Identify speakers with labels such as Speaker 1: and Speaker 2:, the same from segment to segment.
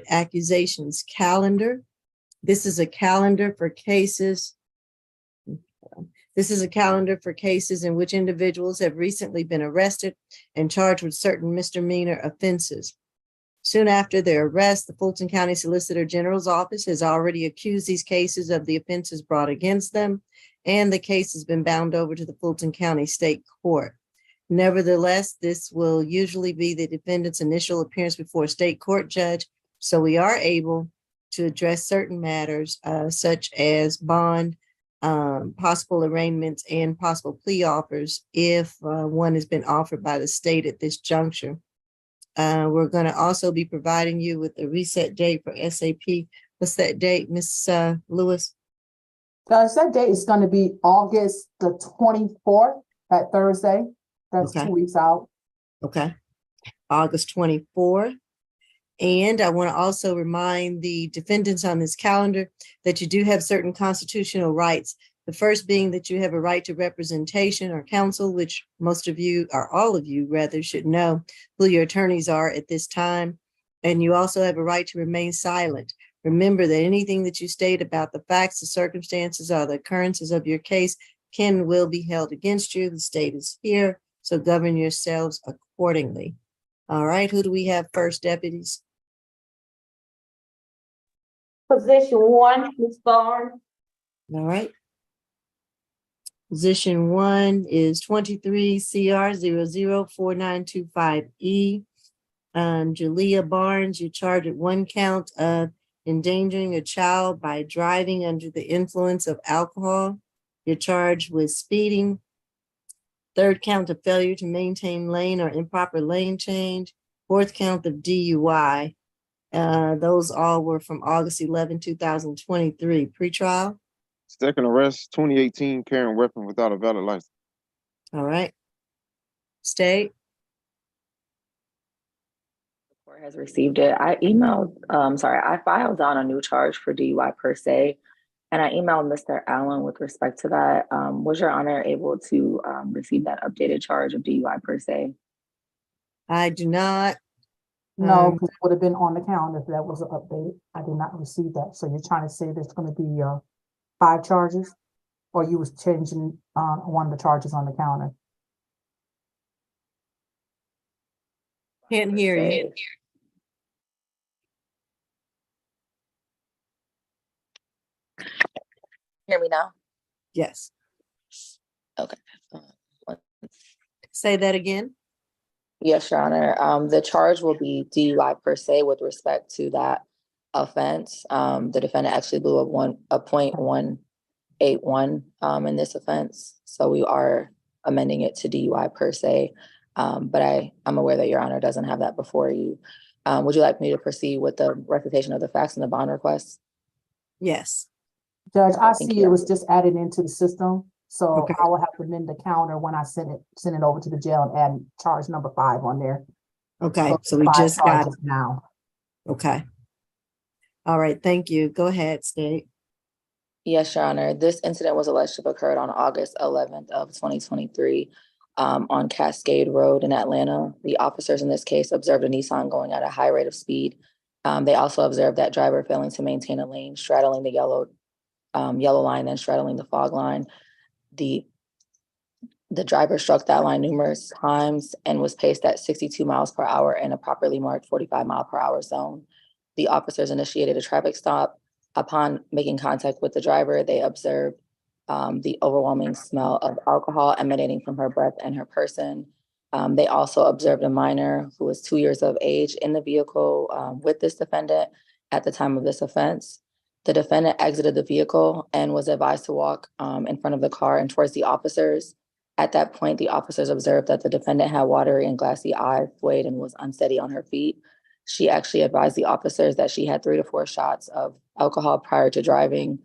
Speaker 1: Accusations calendar. This is a calendar for cases. This is a calendar for cases in which individuals have recently been arrested and charged with certain misdemeanor offenses. Soon after their arrest, the Fulton County Solicitor General's office has already accused these cases of the offenses brought against them, and the case has been bound over to the Fulton County State Court. Nevertheless, this will usually be the defendant's initial appearance before a state court judge, so we are able to address certain matters such as bond, possible arraignments, and possible plea offers if one has been offered by the state at this juncture. We're going to also be providing you with a reset date for SAP. What's that date, Ms. Lewis?
Speaker 2: Judge, that date is going to be August the 24th, that Thursday. That's
Speaker 1: Okay.
Speaker 2: 2 weeks out.
Speaker 1: Okay, August 24th. And I want to also remind the defendants on this calendar that you do have certain constitutional rights. The first being that you have a right to representation or counsel, which most of you, or all of you rather, should know who your attorneys are at this time. And you also have a right to remain silent. Remember that anything that you state about the facts, the circumstances, or the occurrences of your case can and will be held against you. The state is here, so govern yourselves accordingly. All right, who do we have first, deputies?
Speaker 3: Position 1, Ms. Barnes.
Speaker 1: All right. Position 1 is 23 CR 004925E. Julia Barnes, you're charged with 1 count of endangering a child by driving under the influence of alcohol. You're charged with speeding. 3rd count of failure to maintain lane or improper lane change. 4th count of DUI. Those all were from August 11, 2023. Pretrial.
Speaker 4: Second arrest, 2018, carrying weapon without a valid license.
Speaker 1: All right. State.
Speaker 5: The court has received it. I filed on a new charge for DUI per se, and I emailed Mr. Allen with respect to that. Was Your Honor able to receive that updated charge of DUI per se?
Speaker 1: I do not.
Speaker 2: No, because it would have been on the calendar if that was an update. I did not receive that. So you're trying to say there's going to be 5 charges, or you was changing one of the charges on the calendar?
Speaker 1: Can't hear you.
Speaker 5: Hear me now?
Speaker 1: Yes.
Speaker 5: Okay.
Speaker 1: Say that again.
Speaker 5: Yes, Your Honor. The charge will be DUI per se with respect to that offense. The defendant actually blew a .181 in this offense, so we are amending it to DUI per se. But I'm aware that Your Honor doesn't have that before you. Would you like me to proceed with the recitation of the facts and the bond request?
Speaker 1: Yes.
Speaker 2: Judge, I
Speaker 5: Thank
Speaker 2: see
Speaker 5: you.
Speaker 2: it was just added into the system. So
Speaker 1: Okay.
Speaker 2: I will have to amend the calendar when I send it over to the jail and add charge number 5 on there.
Speaker 1: Okay. So we
Speaker 2: 5
Speaker 1: just got
Speaker 2: charges now.
Speaker 1: Okay. All right. Thank you. Go ahead, State.
Speaker 5: Yes, Your Honor. This incident was alleged to have occurred on August 11th of 2023 on Cascade Road in Atlanta. The officers in this case observed a Nissan going at a high rate of speed. They also observed that driver failing to maintain a lane, straddling the yellow line, and straddling the fog line. The driver struck that line numerous times and was paced at 62 miles per hour in a properly marked 45 mile per hour zone. The officers initiated a traffic stop. Upon making contact with the driver, they observed the overwhelming smell of alcohol emanating from her breath and her person. They also observed a minor who was 2 years of age in the vehicle with this defendant at the time of this offense. The defendant exited the vehicle and was advised to walk in front of the car and towards the officers. At that point, the officers observed that the defendant had watery and glassy eyes, swayed, and was unsteady on her feet. She actually advised the officers that she had 3 to 4 shots of alcohol prior to driving.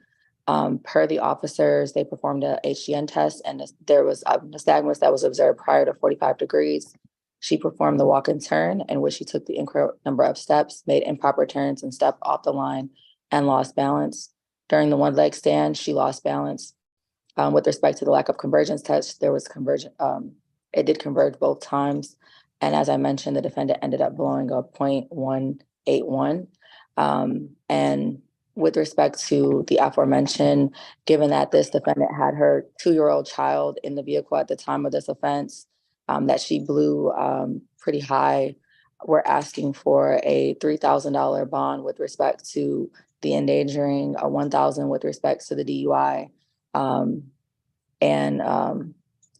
Speaker 5: Per the officers, they performed a HGN test, and there was nystagmus that was observed prior to 45 degrees. She performed the walk and turn, in which she took the incorrect number of steps, made improper turns, and stepped off the line and lost balance. During the 1 leg stand, she lost balance. With respect to the lack of convergence test, there was convergence. It did converge both times. And as I mentioned, the defendant ended up blowing a .181. And with respect to the aforementioned, given that this defendant had her 2-year-old child in the vehicle at the time of this offense, that she blew pretty high, we're asking for a $3,000 bond with respect to the endangering, a $1,000 with respect to the DUI, and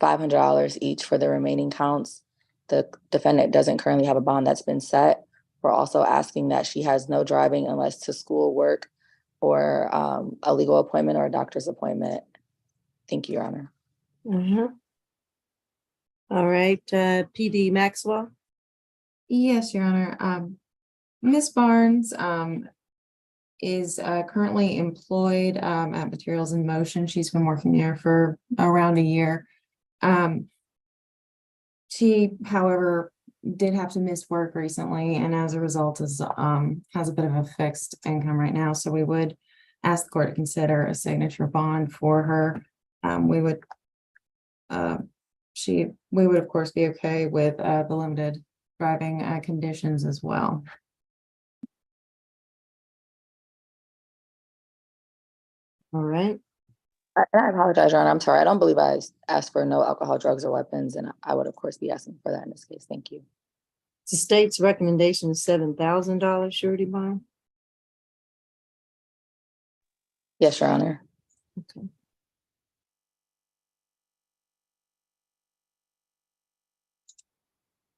Speaker 5: $500 each for the remaining counts. The defendant doesn't currently have a bond that's been set. We're also asking that she has no driving unless to school, work, or a legal appointment or a doctor's appointment. Thank you, Your Honor.
Speaker 1: Mhm. All right, PD Maxwell.
Speaker 6: Yes, Your Honor. Ms. Barnes is currently employed at Materials in Motion. She's been working there for around a year. She, however, did have to miss work recently, and as a result has a bit of a fixed income right now. So we would ask the court to consider a signature bond for her. We would of course be okay with the limited driving conditions as well.
Speaker 1: All right.
Speaker 5: I apologize, Your Honor. I'm sorry. I don't believe I asked for no alcohol, drugs, or weapons, and I would, of course, be asking for that in this case. Thank you.
Speaker 1: The state's recommendation is $7,000 surety bond.
Speaker 5: Yes, Your Honor.
Speaker 1: Okay.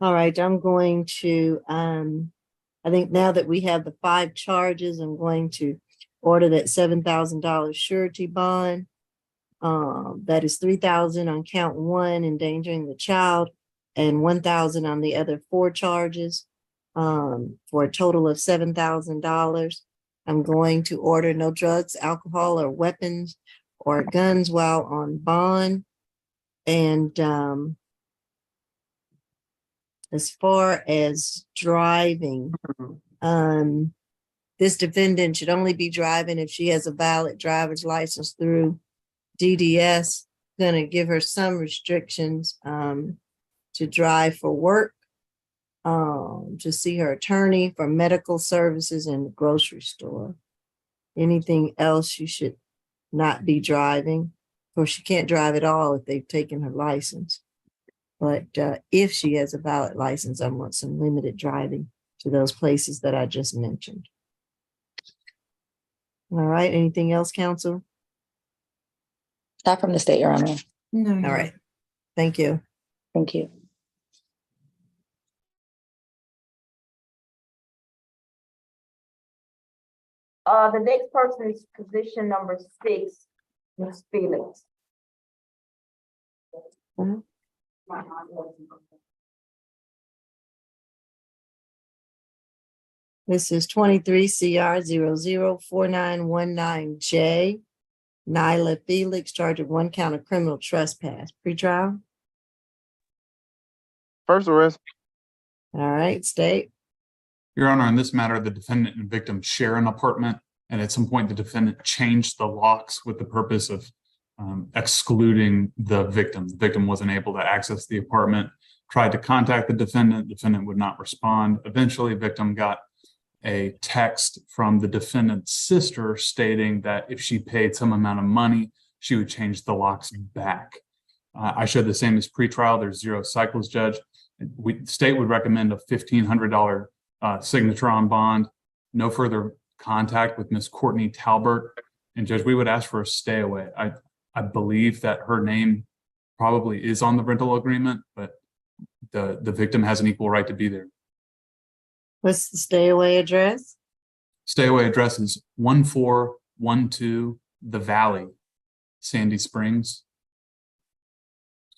Speaker 1: All right, I'm going to, I think now that we have the 5 charges, I'm going to order that $7,000 surety bond. That is $3,000 on count 1, endangering the child, and $1,000 on the other 4 charges, for a total of $7,000. I'm going to order no drugs, alcohol, or weapons or guns while on bond. And as far as driving, this defendant should only be driving if she has a valid driver's license through DDS. Going to give her some restrictions to drive for work, to see her attorney, for medical services, and the grocery store. Anything else, you should not be driving. Of course, she can't drive at all if they've taken her license. But if she has a valid license, I want some limited driving to those places that I just mentioned. All right, anything else, counsel?
Speaker 5: Not from the state, Your Honor.
Speaker 6: No.
Speaker 1: All right, thank you.
Speaker 5: Thank you.
Speaker 3: The next person is position number 6, Ms. Felix.
Speaker 1: Mhm. This is 23 CR 004919J. Nyla Felix, charged with 1 count of criminal trespass. Pretrial.
Speaker 4: First arrest.
Speaker 1: All right, state.
Speaker 7: Your Honor, in this matter, the defendant and victim share an apartment, and at some point the defendant changed the locks with the purpose of excluding the victim. The victim wasn't able to access the apartment, tried to contact the defendant would not respond. Eventually, victim got a text from the defendant's sister stating that if she paid some amount of money, she would change the locks back. I showed the same as pretrial. There's 0 cycles, Judge. State would recommend a $1,500 signature on bond, no further contact with Miss Courtney Talbert. And Judge, we would ask for a stay away. I believe that her name probably is on the rental agreement, but the victim has an equal right to be there.
Speaker 1: What's the stay away address?
Speaker 7: Stay away address is 1412 The Valley, Sandy Springs.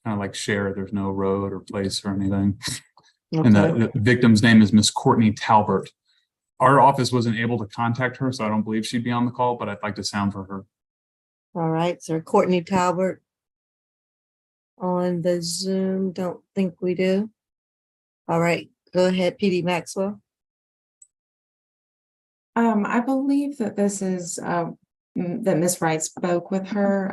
Speaker 7: Kind of like share, there's no road or place or anything. And
Speaker 1: Okay.
Speaker 7: the victim's name is Miss Courtney Talbert. Our office wasn't able to contact her, so I don't believe she'd be on the call, but I'd like to sound for her.
Speaker 1: All right, so Courtney Talbert on the Zoom. Don't think we do. All right, go ahead, PD Maxwell.
Speaker 6: I believe that this is that Ms. Wright spoke with her.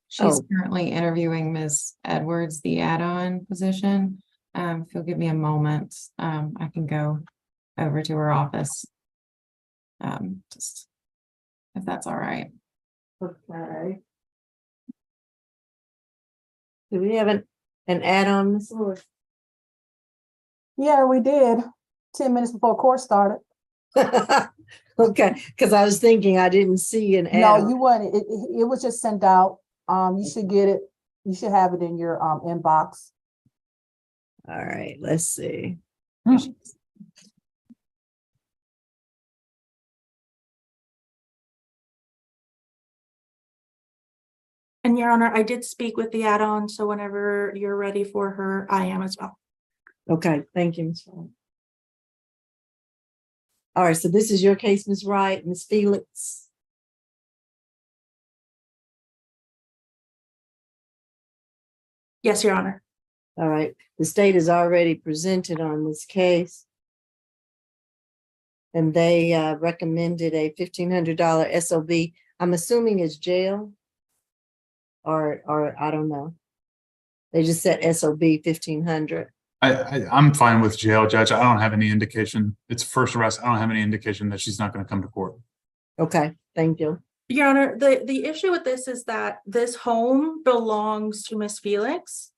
Speaker 6: She's
Speaker 1: Oh.
Speaker 6: currently interviewing Ms. Edwards, the add-on position. If you'll give me a moment, I can go over to her office. Just if that's all right.
Speaker 1: Okay. Do we have an add-on, Ms. Lewis?
Speaker 2: Yeah, we did, 10 minutes before court started.
Speaker 1: Okay, because I was thinking I didn't see an
Speaker 2: No,
Speaker 1: add-on.
Speaker 2: you weren't, it was just sent out, you should get it, you should have it in your, inbox.
Speaker 1: All right, let's see.
Speaker 8: And Your Honor, I did speak with the add-on, so whenever you're ready for her, I am as well.
Speaker 1: Okay, thank you, Ms. Wright. All right, so this is your case, Ms. Wright, Ms. Felix.
Speaker 8: Yes, Your Honor.
Speaker 1: All right, the state has already presented on this case. And they recommended a $1,500 SOB. I'm assuming it's jail. Or I don't know. They just said SOB 1,500.
Speaker 7: I'm fine with jail, Judge. I don't have any indication. It's first arrest. I don't have any indication that she's not going to come to court.
Speaker 1: Okay, thank you.
Speaker 8: Your Honor, the issue with this is that this home belongs to Miss Felix.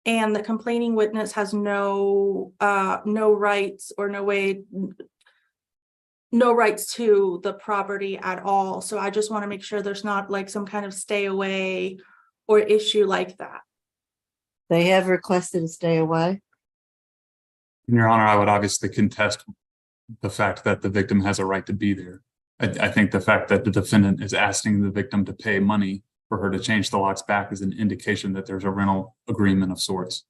Speaker 8: And the complaining witness has no rights or no rights to the property at all. So I just want to make sure there's not like some kind of stay away or issue like that.
Speaker 1: They have requested to stay away.
Speaker 7: Your Honor, I would obviously contest the fact that the victim has a right to be there. I think the fact that the defendant is asking the victim to pay money for her to change the locks back is an indication that there's a rental agreement of sorts.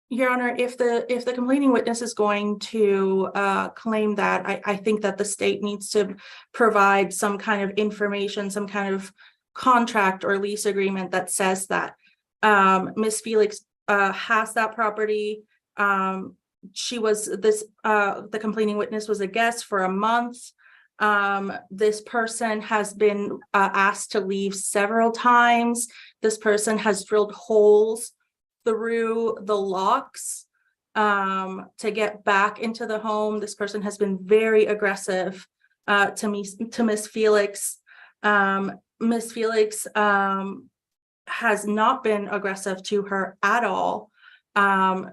Speaker 8: Your Honor, if the complaining witness is going to claim that, I think that the state needs to provide some kind of information, some kind of contract or lease agreement that says that Miss Felix has that property. She was the complaining witness was a guest for a month. This person has been asked to leave several times. This person has drilled holes through the locks to get back into the home. This person has been very aggressive to Miss Felix. Miss Felix has not been aggressive to her at all.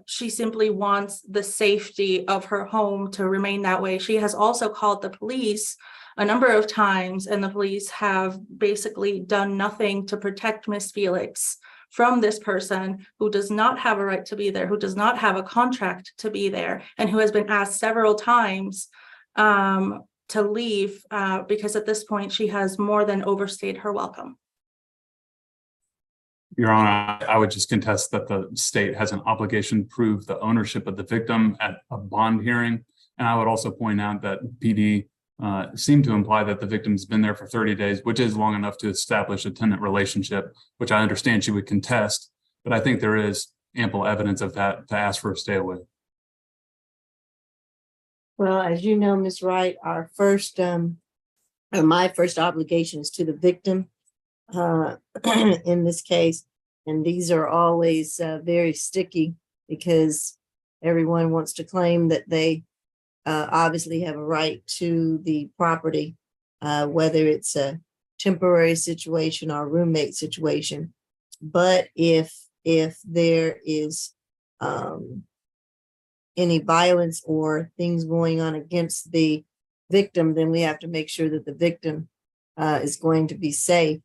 Speaker 8: She simply wants the safety of her home to remain that way. She has also called the police a number of times, and the police have basically done nothing to protect Miss Felix from this person who does not have a right to be there, who does not have a contract to be there, and who has been asked several times to leave because at this point she has more than overstayed her welcome.
Speaker 7: Your Honor, I would just contest that the state has an obligation to prove the ownership of the victim at a bond hearing. And I would also point out that PD seemed to imply that the victim's been there for 30 days, which is long enough to establish a tenant relationship, which I understand she would contest. But I think there is ample evidence of that to ask for a stay away.
Speaker 1: Well, as you know, Ms. Wright, our first or my first obligation is to the victim in this case. And these are always very sticky because everyone wants to claim that they obviously have a right to the property, whether it's a temporary situation or roommate situation. But if there is any violence or things going on against the victim, then we have to make sure that the victim is going to be safe.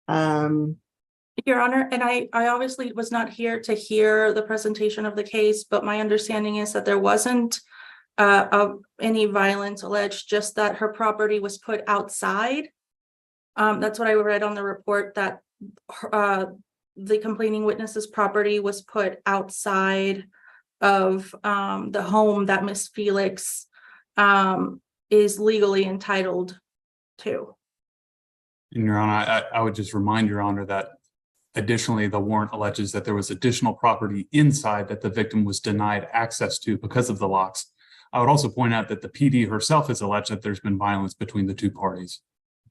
Speaker 8: Your Honor, and I obviously was not here to hear the presentation of the case, but my understanding is that there wasn't any violence alleged, just that her property was put outside. That's what I read on the report, that the complaining witness's property was put outside of the home that Miss Felix is legally entitled to.
Speaker 7: And Your Honor, I would just remind Your Honor that additionally, the warrant alleges that there was additional property inside that the victim was denied access to because of the locks. I would also point out that the PD herself has alleged that there's been violence between the two parties.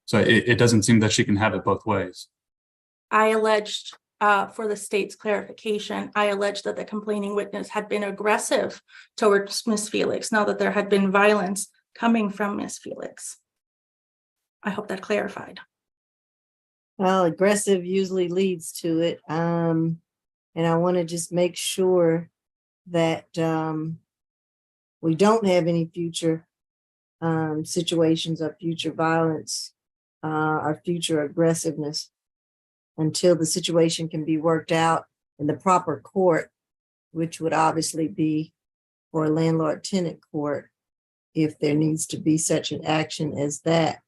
Speaker 7: So it doesn't seem that she can have it both ways.
Speaker 8: I alleged for the state's clarification, I alleged that the complaining witness had been aggressive towards Miss Felix, now that there had been violence coming from Miss Felix. I hope that clarified.
Speaker 1: Well, aggressive usually leads to it. And I want to just make sure that we don't have any future situations of future violence or future aggressiveness until the situation can be worked out in the proper court, which would obviously be for a landlord-tenant court if there needs to be such an action as that.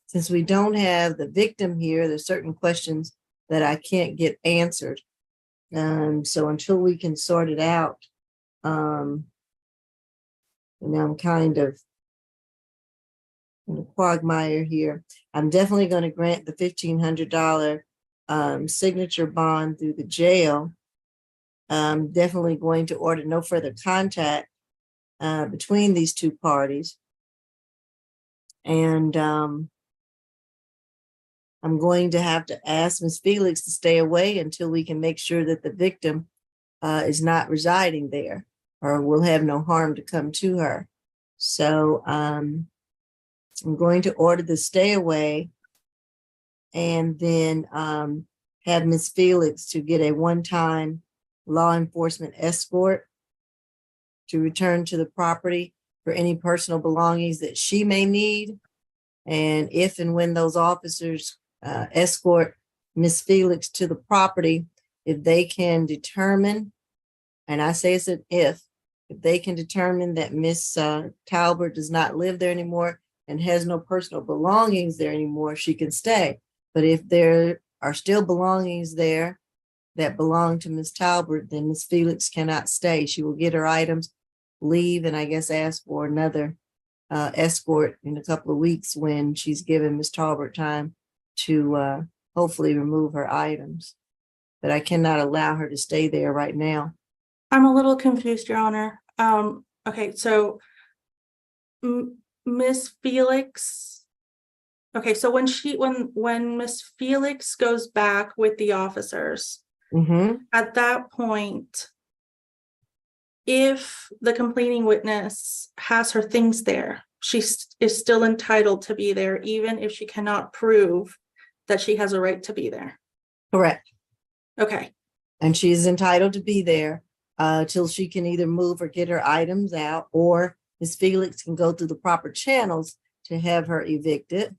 Speaker 1: Since we don't have the victim here, there's certain questions that I can't get answered. So until we can sort it out, and I'm kind of in a quagmire here. I'm definitely going to grant the $1,500 signature bond through the jail. I'm definitely going to order no further contact between these two parties. And I'm going to have to ask Ms. Felix to stay away until we can make sure that the victim is not residing there or will have no harm to come to her. So I'm going to order the stay away and then have Ms. Felix to get a one-time law enforcement escort to return to the property for any personal belongings that she may need. And if and when those officers escort Ms. Felix to the property, if they can determine, and I say it's an if they can determine that Miss Talbert does not live there anymore and has no personal belongings there anymore, she can stay. But if there are still belongings there that belong to Miss Talbert, then Miss Felix cannot stay. She will get her items, leave, and I guess ask for another escort in a couple of weeks when she's given Miss Talbert time to hopefully remove her items. But I cannot allow her to stay there right now.
Speaker 8: I'm a little confused, Your Honor. Okay, so Miss Felix. Okay, so when Miss Felix goes back with the officers, at that point, if the complaining witness has her things there, she is still entitled to be there, even if she cannot prove that she has a right to be there.
Speaker 1: Correct.
Speaker 8: Okay.
Speaker 1: And she is entitled to be there till she can either move or get her items out, or Ms. Felix can go through the proper channels to have her evicted.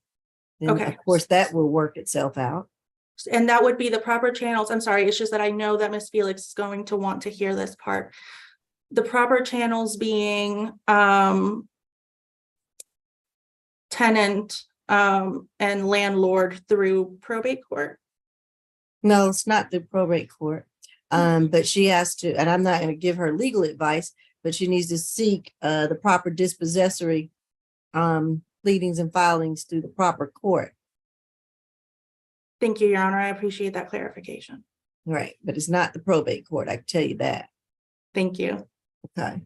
Speaker 1: Then,
Speaker 8: Okay.
Speaker 1: Of course, that will work itself out.
Speaker 8: And that would be the proper channels. I'm sorry, it's just that I know that Miss Felix is going to want to hear this part. The proper channels being tenant and landlord through probate court.
Speaker 1: No, it's not the probate court. But she has to, and I'm not going to give her legal advice, but she needs to seek the proper dispossessory pleadings and filings through the proper court.
Speaker 8: Thank you, Your Honor. I appreciate that clarification.
Speaker 1: Right, but it's not the probate court, I can tell you that.
Speaker 8: Thank you.
Speaker 1: Okay.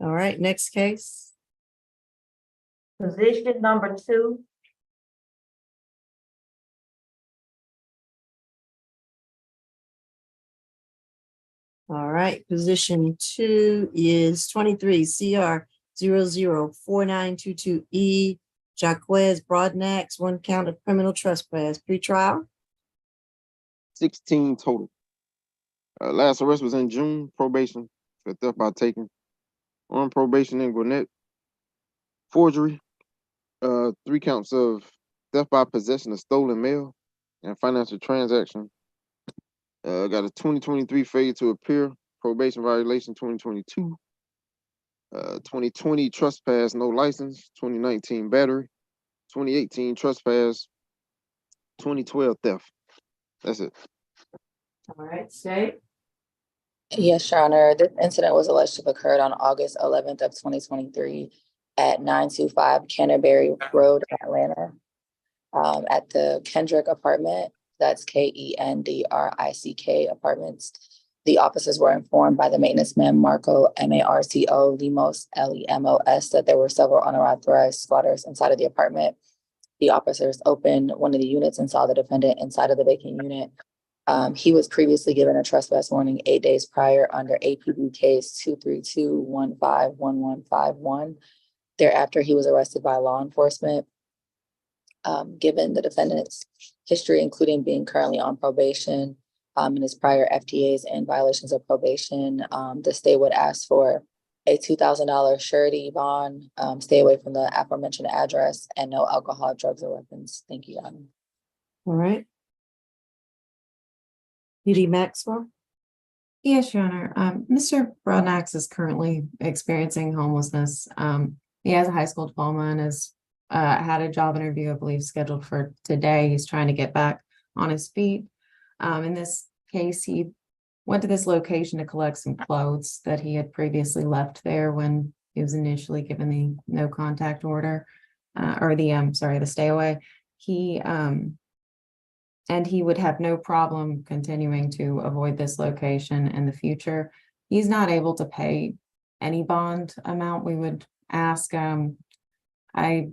Speaker 1: All right, next case.
Speaker 3: Position number 2.
Speaker 1: All right, position 2 is 23 CR 004922E Jaquez Broadnax, 1 count of criminal trespass, pretrial.
Speaker 4: 16 total. Last arrest was in June, probation for theft by taking. On probation in Gwinnett. Forgery, 3 counts of theft by possession of stolen mail and financial transaction. Got a 2023 failure to appear, probation violation 2022. 2020 trespass, no license, 2019 battery, 2018 trespass, 2012 theft. That's it.
Speaker 1: All right, State.
Speaker 5: Yes, Your Honor. This incident was alleged to have occurred on August 11th of 2023 at 925 Canterbury Road, Atlanta, at the Kendrick apartment. That's KENDRICK apartments. The officers were informed by the maintenance man, Marco, M-A-R-C-O, Lemos, L-E-M-O-S, that there were several unauthorized squatters inside of the apartment. The officers opened one of the units and saw the defendant inside of the vacant unit. He was previously given a trespass warning 8 days prior under APB case 232-151151. Thereafter, he was arrested by law enforcement. Given the defendant's history, including being currently on probation, and his prior FTAs and violations of probation, the state would ask for a $2,000 surety bond, stay away from the aforementioned address, and no alcohol, drugs, or weapons. Thank you, Your Honor.
Speaker 1: All right. PD Maxwell?
Speaker 6: Yes, Your Honor. Mr. Broadnax is currently experiencing homelessness. He has a high school diploma and has had a job interview, I believe, scheduled for today. He's trying to get back on his feet. In this case, he went to this location to collect some clothes that he had previously left there when he was initially given the no contact order, or the stay away. And he would have no problem continuing to avoid this location in the future. He's not able to pay any bond amount we would ask. I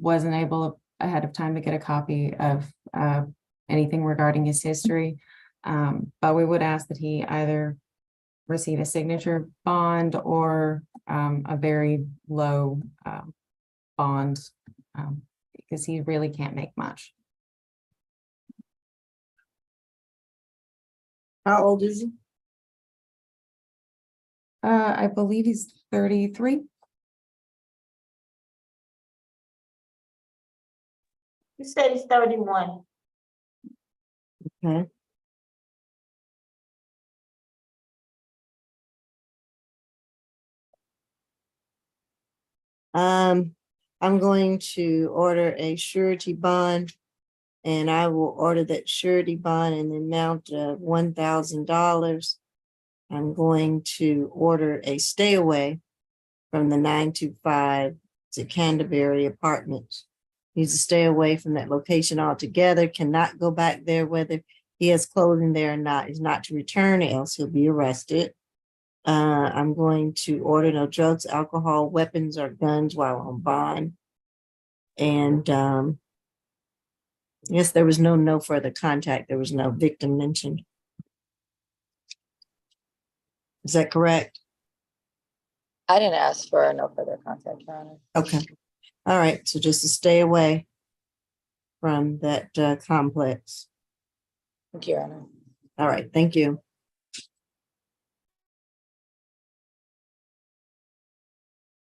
Speaker 6: wasn't able ahead of time to get a copy of anything regarding his history. But we would ask that he either receive a signature bond or a very low bond, because he really can't make much.
Speaker 1: How old is he?
Speaker 6: I believe he's 33.
Speaker 3: You said he's 31.
Speaker 1: Okay. I'm going to order a surety bond, and I will order that surety bond in the amount of $1,000. I'm going to order a stay away from the 925 to Canterbury Apartments. Needs to stay away from that location altogether, cannot go back there whether he has clothing there or not. He's not to return, else he'll be arrested. I'm going to order no drugs, alcohol, weapons, or guns while on bond. And yes, there was no further contact. There was no victim mentioned. Is that correct?
Speaker 5: I didn't ask for no further contact, Your Honor.
Speaker 1: Okay. All right. So just to stay away from that complex.
Speaker 5: Thank you, Your Honor.
Speaker 1: All right. Thank you.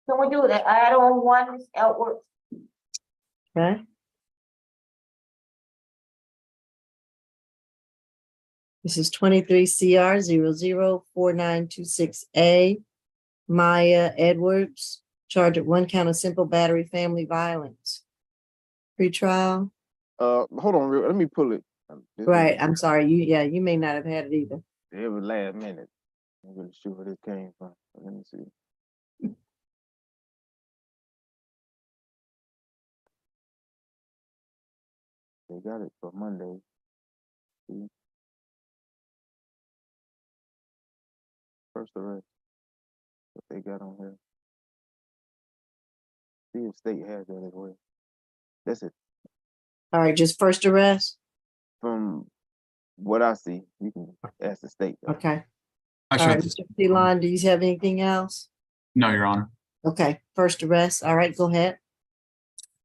Speaker 3: Can we do that? Add on one, Ms. Edwards?
Speaker 1: Okay. This is 23 CR 004926A. Maya Edwards, charged with 1 count of simple battery family violence. Pretrial.
Speaker 4: Hold on, let me pull it.
Speaker 1: Right. I'm sorry. You may not have had it either.
Speaker 4: It was last minute. I'm really sure where this came from. Let me see. They got it for Monday. See? First arrest. What they got on here. See if state has that as well. That's it.
Speaker 1: All right. Just first arrest.
Speaker 4: From what I see, you can ask the state. Though.
Speaker 1: Okay.
Speaker 7: I
Speaker 1: All right.
Speaker 7: should,
Speaker 1: Mr. Pilon, do you have anything else?
Speaker 7: no, Your Honor.
Speaker 1: Okay. First arrest. All right. Go ahead.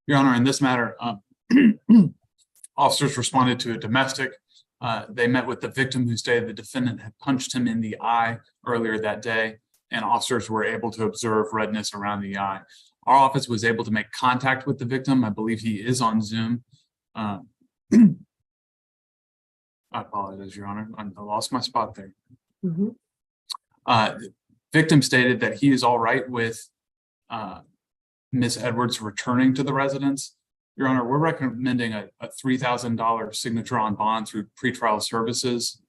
Speaker 7: Your Honor, in this matter, officers responded to a domestic. They met with the victim who stated the defendant had punched him in the eye earlier that day, and officers were able to observe redness around the eye. Our office was able to make contact with the victim. I believe he is on Zoom. I apologize, Your Honor. I lost my spot there.
Speaker 1: Mhm.
Speaker 7: Victim stated that he is all right with Ms. Edwards returning to the residence. Your Honor, we're recommending a $3,000 signature on bond through pretrial services.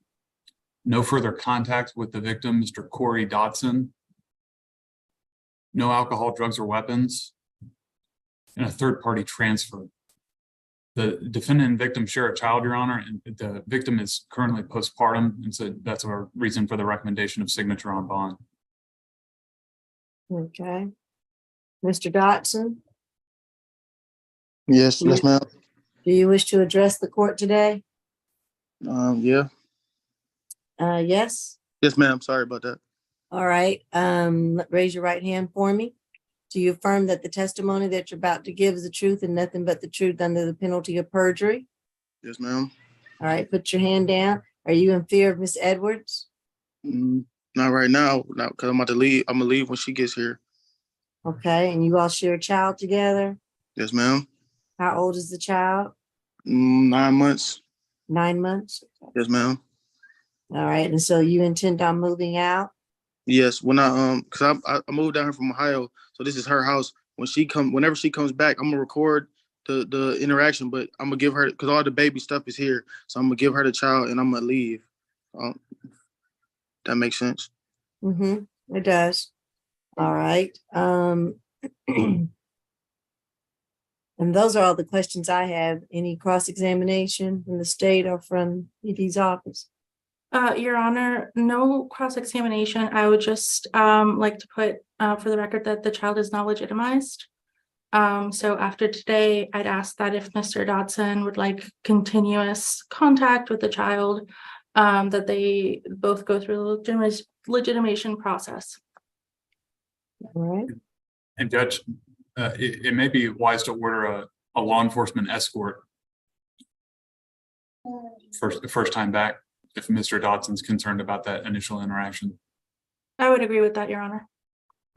Speaker 7: No further contact with the victim, Mr. Corey Dodson. No alcohol, drugs, or weapons. And a third-party transfer. The defendant and victim share a child, Your Honor, and the victim is currently postpartum, and so that's our reason for the recommendation of signature on bond.
Speaker 1: Okay. Mr. Dotson,
Speaker 9: Yes,
Speaker 1: yes,
Speaker 9: ma'am.
Speaker 1: do you wish to address the court today?
Speaker 9: Yeah.
Speaker 1: Yes?
Speaker 9: Yes, ma'am. Sorry about that.
Speaker 1: All right, raise your right hand for me. Do you affirm that the testimony that you're about to give is the truth and nothing but the truth under the penalty of perjury?
Speaker 9: Yes, ma'am.
Speaker 1: All right, put your hand down. Are you in fear of Miss Edwards?
Speaker 9: Not right now, not because I'm about to leave. I'm gonna leave when she gets here.
Speaker 1: Okay, and you all share a child together?
Speaker 9: Yes, ma'am.
Speaker 1: How old is the child?
Speaker 9: 9 months.
Speaker 1: 9 months?
Speaker 9: Yes, ma'am.
Speaker 1: All right, and so you intend on moving out?
Speaker 9: Yes, when cause I moved down here from Ohio, so this is her house. Whenever she comes back, I'm gonna record the interaction, but I'm gonna give her because all the baby stuff is here, so I'm gonna give her the child and I'm gonna leave. That makes sense.
Speaker 1: Mm-hmm, it does. All right. And those are all the questions I have. Any cross-examination from the state or from ED's office?
Speaker 8: Your Honor, no cross-examination. I would just like to put for the record that the child is not legitimized. So after today, I'd ask that if Mr. Dotson would like continuous contact with the child, that they both go through the legitimation process.
Speaker 1: All right.
Speaker 7: And Judge, it may be wise to order a law enforcement escort first time back if Mr. Dodson's concerned about that initial interaction.
Speaker 8: I would agree with that, Your Honor.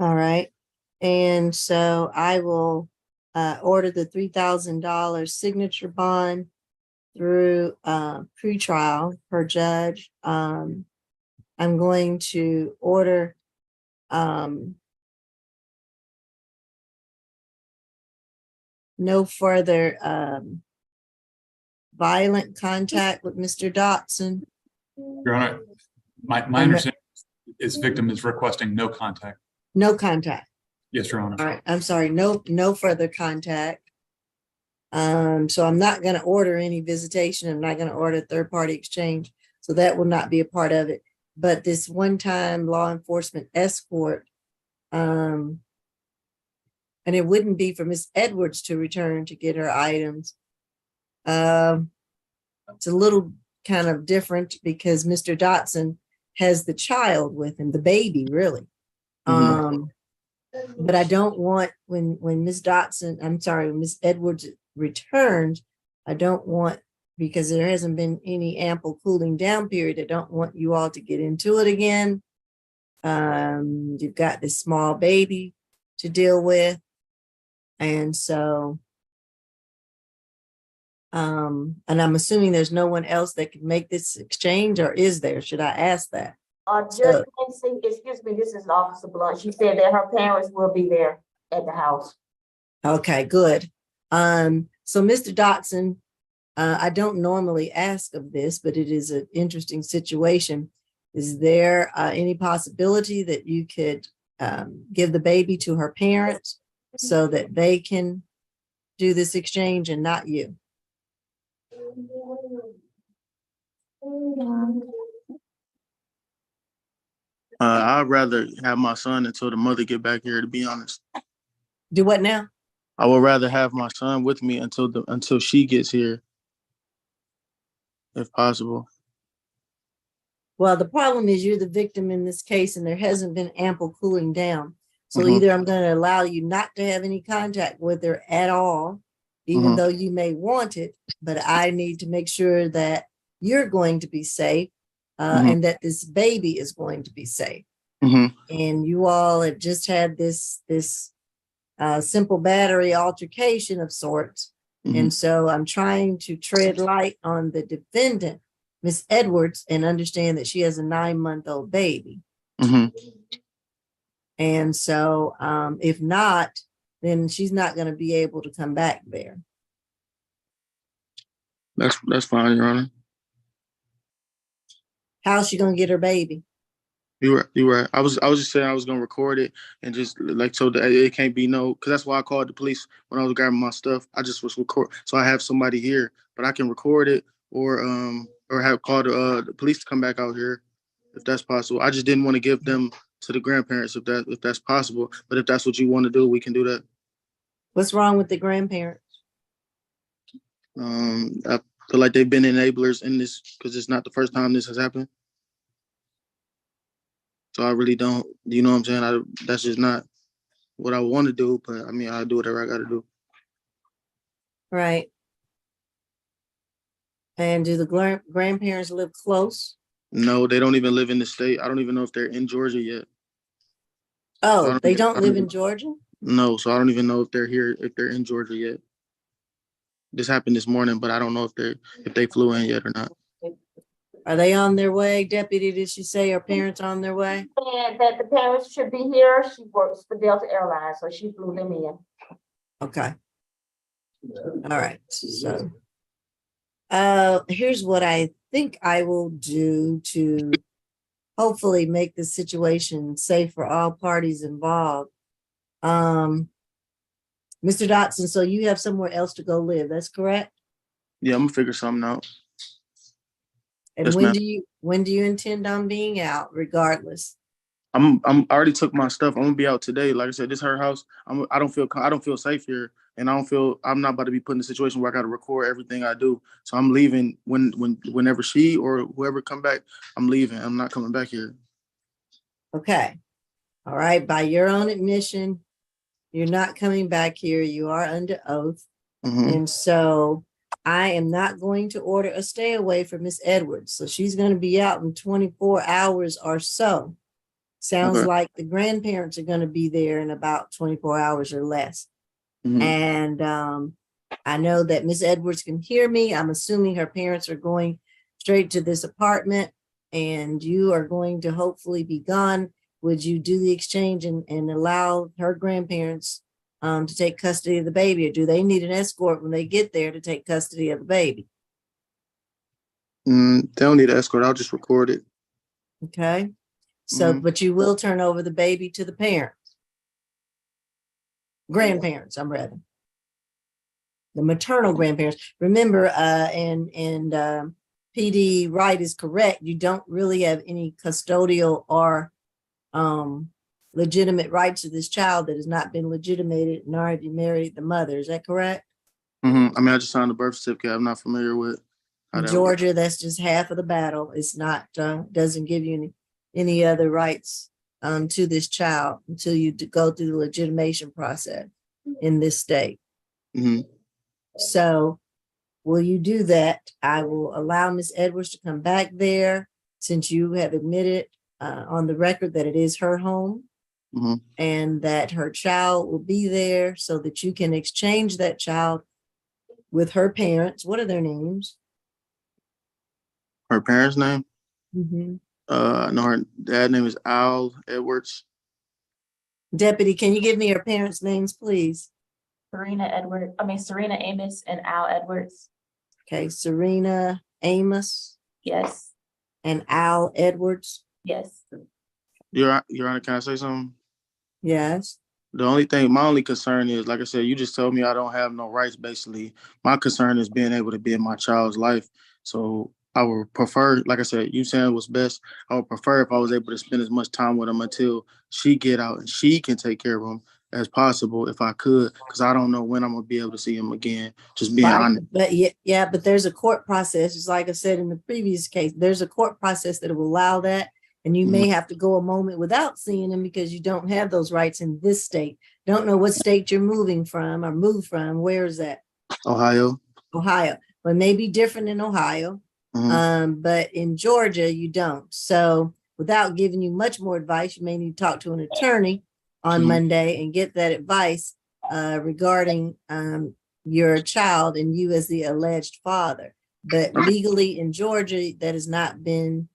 Speaker 1: All right. And so I will order the $3,000 signature bond through pretrial per judge. I'm going to order no further violent contact with Mr. Dotson.
Speaker 7: Your Honor, my understanding is victim is requesting no contact.
Speaker 1: No contact.
Speaker 7: Yes, Your Honor.
Speaker 1: All right, I'm sorry, no further contact. So I'm not gonna order any visitation. I'm not gonna order third-party exchange. So that will not be a part of it. But this one-time law enforcement escort, and it wouldn't be for Miss Edwards to return to get her items. It's a little kind of different because Mr. Dotson has the child with him, the baby, really. But I don't want when Miss Edwards returns, I don't want, because there hasn't been any ample cooling down period, I don't want you all to get into it again. You've got this small baby to deal with. And so, and I'm assuming there's no one else that can make this exchange, or is there? Should I ask that?
Speaker 3: Judge Quincy, excuse me, this is Officer Blunt. She said that her parents will be there at the house.
Speaker 1: Okay, good. So Mr. Dotson, I don't normally ask of this, but it is an interesting situation. Is there any possibility that you could give the baby to her parents so that they can do this exchange and not you?
Speaker 9: I'd rather have my son until the mother get back here, to be honest.
Speaker 1: Do what now?
Speaker 9: I would rather have my son with me until she gets here, if possible.
Speaker 1: Well, the problem is you're the victim in this case, and there hasn't been ample cooling down. So
Speaker 9: Mhm.
Speaker 1: either I'm going to allow you not to have any contact with her at all, even
Speaker 9: Mhm.
Speaker 1: though you may want it, but I need to make sure that you're going to be safe and that this baby is going to be safe.
Speaker 9: Mhm.
Speaker 1: And you all have just had this simple battery altercation of sorts.
Speaker 9: Mhm.
Speaker 1: And so I'm trying to tread light on the defendant, Miss Edwards, and understand that she has a 9-month-old baby.
Speaker 9: Mhm.
Speaker 1: And so if not, then she's not going to be able to come back there.
Speaker 9: That's fine, Your Honor.
Speaker 1: How's she going to get her baby?
Speaker 9: You're right. You're right. I was just saying I was gonna record it and just like so that it can't be no, because that's why I called the police when I was grabbing my stuff. I just was record, so I have somebody here, but I can record it or have called the police to come back out here if that's possible. I just didn't want to give them to the grandparents if that's possible. But if that's what you want to do, we can do that.
Speaker 1: What's wrong with the grandparents?
Speaker 9: I feel like they've been enablers in this because it's not the first time this has happened. So I really don't, you know what I'm saying? That's just not what I want to do, but I mean, I'll do whatever I got to do.
Speaker 1: Right. And do the grandparents live close?
Speaker 9: No, they don't even live in the state. I don't even know if they're in Georgia yet.
Speaker 1: Oh, they
Speaker 9: I
Speaker 1: don't
Speaker 9: don't
Speaker 1: live
Speaker 9: even-
Speaker 1: in Georgia?
Speaker 9: No, so I don't even know if they're here, if they're in Georgia yet. This happened this morning, but I don't know if they flew in yet or not.
Speaker 1: Are they on their way, Deputy? Did she say her parents on their way?
Speaker 3: And that the parents should be here. She works for Delta Airlines, so she flew them in.
Speaker 1: Okay. All right. So, here's what I think I will do to hopefully make the situation safe for all parties involved. Mr. Dotson, so you have somewhere else to go live, that's correct?
Speaker 9: Yeah, I'm gonna figure something out.
Speaker 1: And
Speaker 9: Yes,
Speaker 1: when
Speaker 9: ma'am.
Speaker 1: do you intend on being out regardless?
Speaker 9: I already took my stuff. I'm gonna be out today. Like I said, this is her house. I don't feel safe here, and I'm not about to be put in a situation where I got to record everything I do. So I'm leaving whenever she or whoever come back. I'm leaving. I'm not coming back here.
Speaker 1: Okay. All right. By your own admission, you're not coming back here. You are under oath.
Speaker 9: Mhm.
Speaker 1: And so I am not going to order a stay away for Miss Edwards. So she's going to be out in 24 hours or so. Sounds
Speaker 9: Okay.
Speaker 1: like the grandparents are going to be there in about 24 hours or less.
Speaker 9: Mhm.
Speaker 1: And I know that Miss Edwards can hear me. I'm assuming her parents are going straight to this apartment and you are going to hopefully be gone. Would you do the exchange and allow her grandparents to take custody of the baby, or do they need an escort when they get there to take custody of the baby?
Speaker 9: They don't need an escort. I'll just record it.
Speaker 1: Okay. So,
Speaker 9: Mhm.
Speaker 1: but you will turn over the baby to the parents. Grandparents, I'm rather. The maternal grandparents. Remember, PD Wright is correct. You don't really have any custodial or legitimate rights to this child that has not been legitimated, nor have you married the mother. Is that correct?
Speaker 9: I mean, I just signed a birth certificate. I'm not familiar with how
Speaker 1: In
Speaker 9: that works.
Speaker 1: Georgia, that's just half of the battle. It's not, doesn't give you any other rights to this child until you go through the legitimation process in this state.
Speaker 9: Mhm.
Speaker 1: So will you do that? I will allow Ms. Edwards to come back there since you have admitted on the record that it is her home
Speaker 9: Mhm.
Speaker 1: and that her child will be there so that you can exchange that child with her parents. What are their names?
Speaker 9: Her parents' name?
Speaker 1: Mhm.
Speaker 9: No, her dad name is Al Edwards.
Speaker 1: Deputy, can you give me her parents' names, please?
Speaker 3: Serena Amos and Al Edwards.
Speaker 1: Okay, Serena Amos
Speaker 3: Yes,
Speaker 1: and Al Edwards.
Speaker 3: yes.
Speaker 9: Your Honor, can I say something?
Speaker 1: Yes.
Speaker 9: My only concern is, like I said, you just told me I don't have no rights, basically. My concern is being able to be in my child's life. So I would prefer, like I said, you saying what's best. I would prefer if I was able to spend as much time with him until she get out and she can take care of him as possible if I could, because I don't know when I'm going to be able to see him again. Just being
Speaker 1: Right,
Speaker 9: honest.
Speaker 1: but yeah, but there's a court process, just like I said in the previous case, there's a court process that will allow that. And you may have to go a moment without seeing him because you don't have those rights in this state. Don't know what state you're moving from or moved from. Where is that?
Speaker 9: Ohio.
Speaker 1: Ohio. But it may be different in Ohio. But in Georgia, you don't. So without giving you much more advice, you may need to talk to an attorney on Monday and get that advice regarding your child and you as the alleged father. But legally in Georgia, that has not been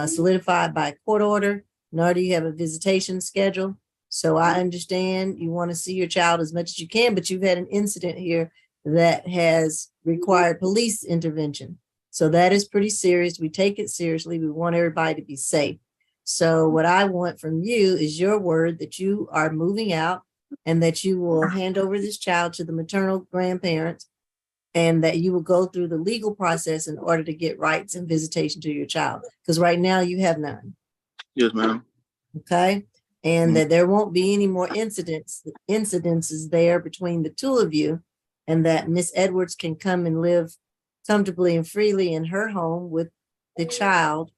Speaker 1: solidified by court order, nor do you have a visitation schedule. So I understand you want to see your child as much as you can, but you've had an incident here that has required police intervention. So that is pretty serious. We take it seriously. We want everybody to be safe. So what I want from you is your word that you are moving out and that you will hand over this child to the maternal grandparents and that you will go through the legal process in order to get rights and visitation to your child. Because right now you have none.
Speaker 9: Yes, ma'am.
Speaker 1: Okay. And that there won't be any more incidences there between the two of you, and that Miss Edwards can come and live comfortably and freely in her home with the child.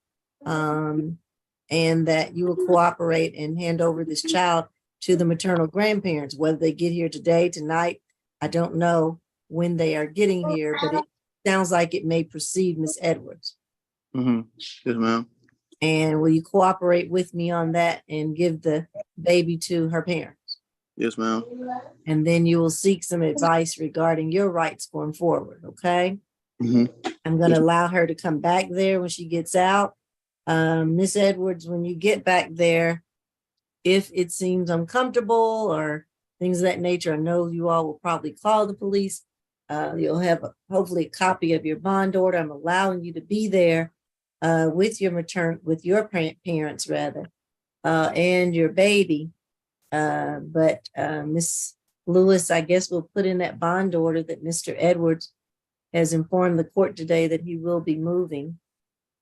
Speaker 1: And that you will cooperate and hand over this child to the maternal grandparents, whether they get here today, tonight. I don't know when they are getting here, but it sounds like it may precede Miss Edwards.
Speaker 9: Mm-hmm. Yes, ma'am.
Speaker 1: And will you cooperate with me on that and give the baby to her parents?
Speaker 9: Yes, ma'am.
Speaker 1: And then you will seek some advice regarding your rights going forward, okay?
Speaker 9: Mm-hmm.
Speaker 1: I'm going to allow her to come back there when she gets out. Miss Edwards, when you get back there, if it seems uncomfortable or things of that nature, I know you all will probably call the police. You'll have hopefully a copy of your bond order. I'm allowing you to be there with your parents rather, and your baby. But Miss Lewis, I guess we'll put in that bond order that Mr. Edwards has informed the court today that he will be moving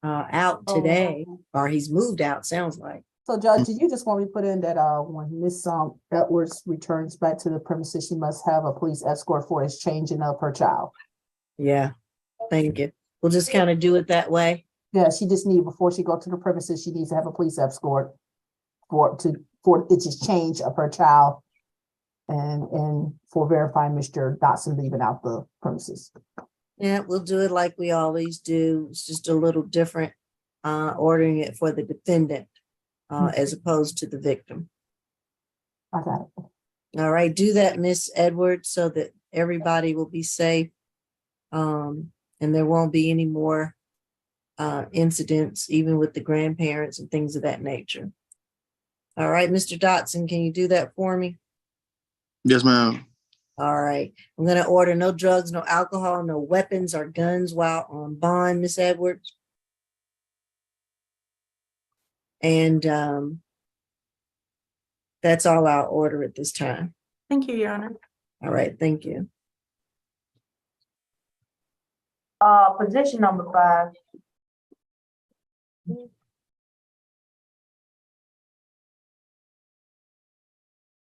Speaker 1: out today, or he's moved out, sounds like.
Speaker 2: So Judge, do you just want me to put in that when Miss Edwards returns back to the premises, she must have a police escort for exchanging of her child?
Speaker 1: Yeah, thank you. We'll just kind of do it that way.
Speaker 2: Yeah, she just before she go to the premises, she needs to have a police escort for its exchange of her child and for verifying Mr. Dotson leaving out the premises.
Speaker 1: Yeah, we'll do it like we always do. It's just a little different, ordering it for the defendant as opposed to the victim.
Speaker 2: I got it.
Speaker 1: All right, do that, Miss Edwards, so that everybody will be safe. And there won't be any more incidents, even with the grandparents and things of that nature. All right, Mr. Dotson, can you do that for me?
Speaker 9: Yes, ma'am.
Speaker 1: All right, I'm gonna order no drugs, no alcohol, no weapons or guns while on bond, Miss Edwards. And that's all I'll order at this time.
Speaker 8: Thank you, Your Honor.
Speaker 1: All right, thank you.
Speaker 3: Position number 5.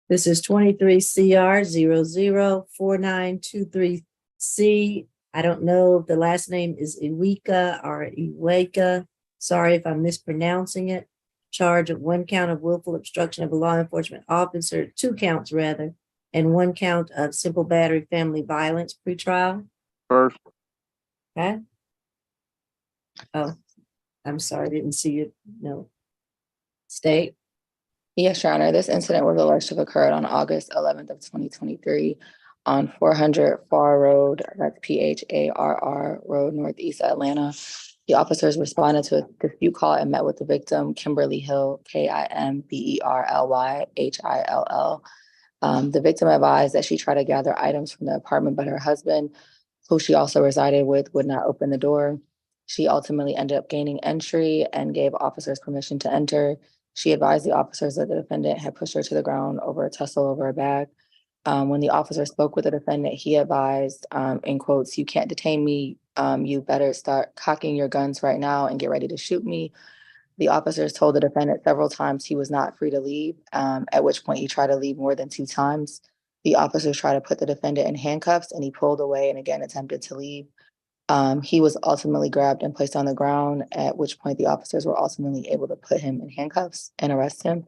Speaker 1: This is 23 CR 004923C. I don't know if the last name is Iweka or Iweka. Sorry if I'm mispronouncing it. Charge of 1 count of willful obstruction of a law enforcement officer, 2 counts rather, and 1 count of simple battery family violence pretrial.
Speaker 4: First.
Speaker 1: Okay. Oh, I'm sorry, didn't see it. No. State.
Speaker 5: Yes, Your Honor. This incident was alleged to have occurred on August 11th of 2023 on 400 Farr Road, that's PHARR Road, Northeast Atlanta. The officers responded to a dispute call and met with the victim, Kimberly Hill, KIMBERLY HILL. The victim advised that she tried to gather items from the apartment, but her husband, who she also resided with, would not open the door. She ultimately ended up gaining entry and gave officers permission to enter. She advised the officers that the defendant had pushed her to the ground over a tussle over a bag. When the officer spoke with the defendant, he advised, in quotes, "You can't detain me. You better start cocking your guns right now and get ready to shoot me." The officers told the defendant several times he was not free to leave, at which point he tried to leave more than 2 times. The officers tried to put the defendant in handcuffs and he pulled away and again attempted to leave. He was ultimately grabbed and placed on the ground, at which point the officers were ultimately able to put him in handcuffs and arrest him.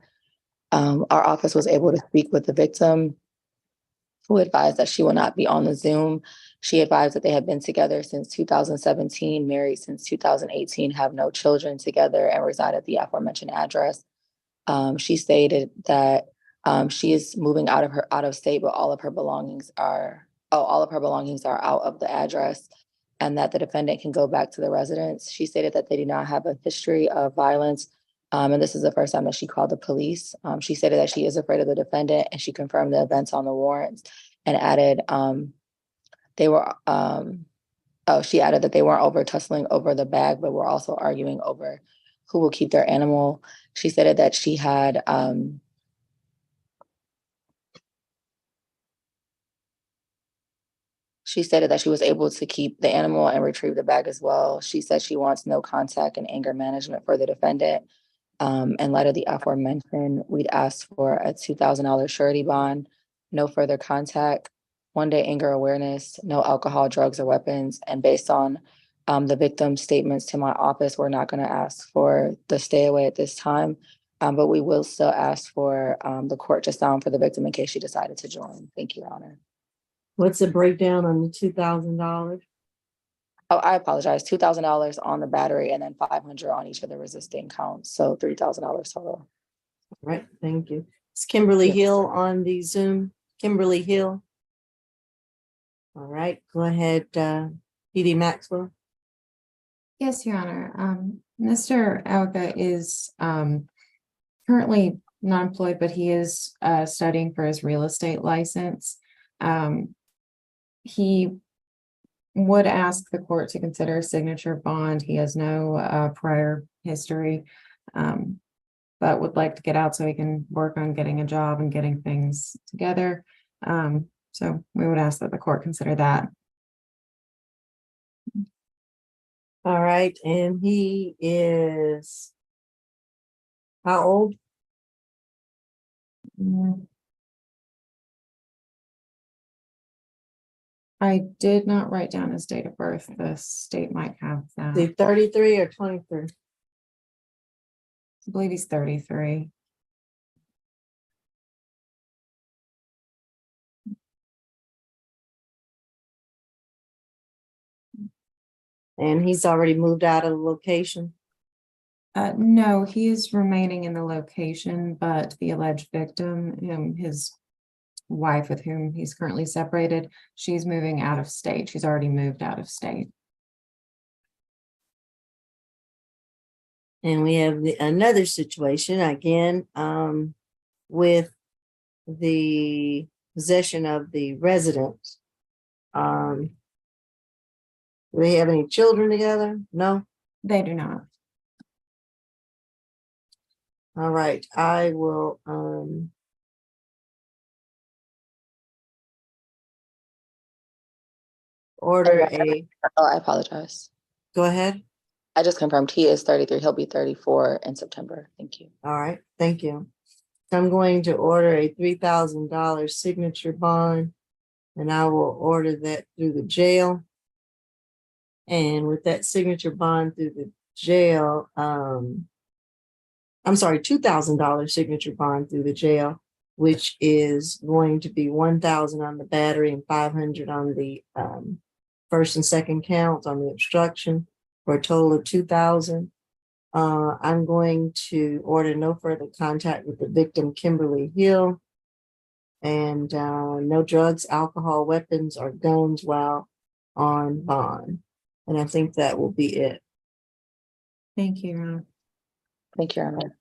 Speaker 5: Our office was able to speak with the victim, who advised that she will not be on the Zoom. She advised that they had been together since 2017, married since 2018, have no children together, and reside at the aforementioned address. She stated that she is moving out of state, but all of her belongings are out of the address, and that the defendant can go back to the residence. She stated that they do not have a history of violence. And this is the first time that she called the police. She stated that she is afraid of the defendant, and she confirmed the events on the warrants and added she added that they weren't over tussling over the bag, but were also arguing over who will keep their animal. She stated that she had she stated that she was able to keep the animal and retrieve the bag as well. She said she wants no contact and anger management for the defendant. In light of the aforementioned, we'd ask for a $2,000 surety bond, no further contact, 1-day anger awareness, no alcohol, drugs, or weapons. And based on the victim's statements to my office, we're not going to ask for the stay away at this time, but we will still ask for the court to sound for the victim in case she decided to join. Thank you, Your Honor.
Speaker 1: What's the breakdown on the $2,000?
Speaker 5: Oh, I apologize. $2,000 on the battery and then $500 on each of the resisting counts. So $3,000 total.
Speaker 1: Right, thank you. Is Kimberly
Speaker 5: Yes.
Speaker 1: Hill on the Zoom? Kimberly Hill? All right, go ahead, PD Maxwell.
Speaker 6: Yes, Your Honor. Mr. Alka is currently not employed, but he is studying for his real estate license. He would ask the court to consider a signature bond. He has no prior history, but would like to get out so he can work on getting a job and getting things together. So we would ask that the court consider that.
Speaker 1: All right, and he is how old?
Speaker 6: I did not write down his date of birth. The state might have that.
Speaker 1: Is he 33 or 23?
Speaker 6: I believe he's 33.
Speaker 1: And he's already moved out of the location?
Speaker 6: No, he is remaining in the location, but the alleged victim, his wife with whom he's currently separated, she's moving out of state. She's already moved out of state.
Speaker 1: And we have another situation again, with the possession of the residence. Do they have any children together? No?
Speaker 6: They do not.
Speaker 1: All right, I will, order a,
Speaker 5: Oh, I apologize.
Speaker 1: go ahead.
Speaker 5: I just confirmed he is 33. He'll be 34 in September. Thank you.
Speaker 1: All right, thank you. So I'm going to order a $3,000 signature bond, and I will order that through the jail. And with that signature bond through the jail, I'm sorry, $2,000 signature bond through the jail, which is going to be 1,000 on the battery and 500 on the first and second counts on the obstruction, for a total of 2,000. I'm going to order no further contact with the victim, Kimberly Hill, and no drugs, alcohol, weapons, or guns while on bond. And I think that will be it.
Speaker 6: Thank you, Your Honor.
Speaker 5: Thank you, Your Honor.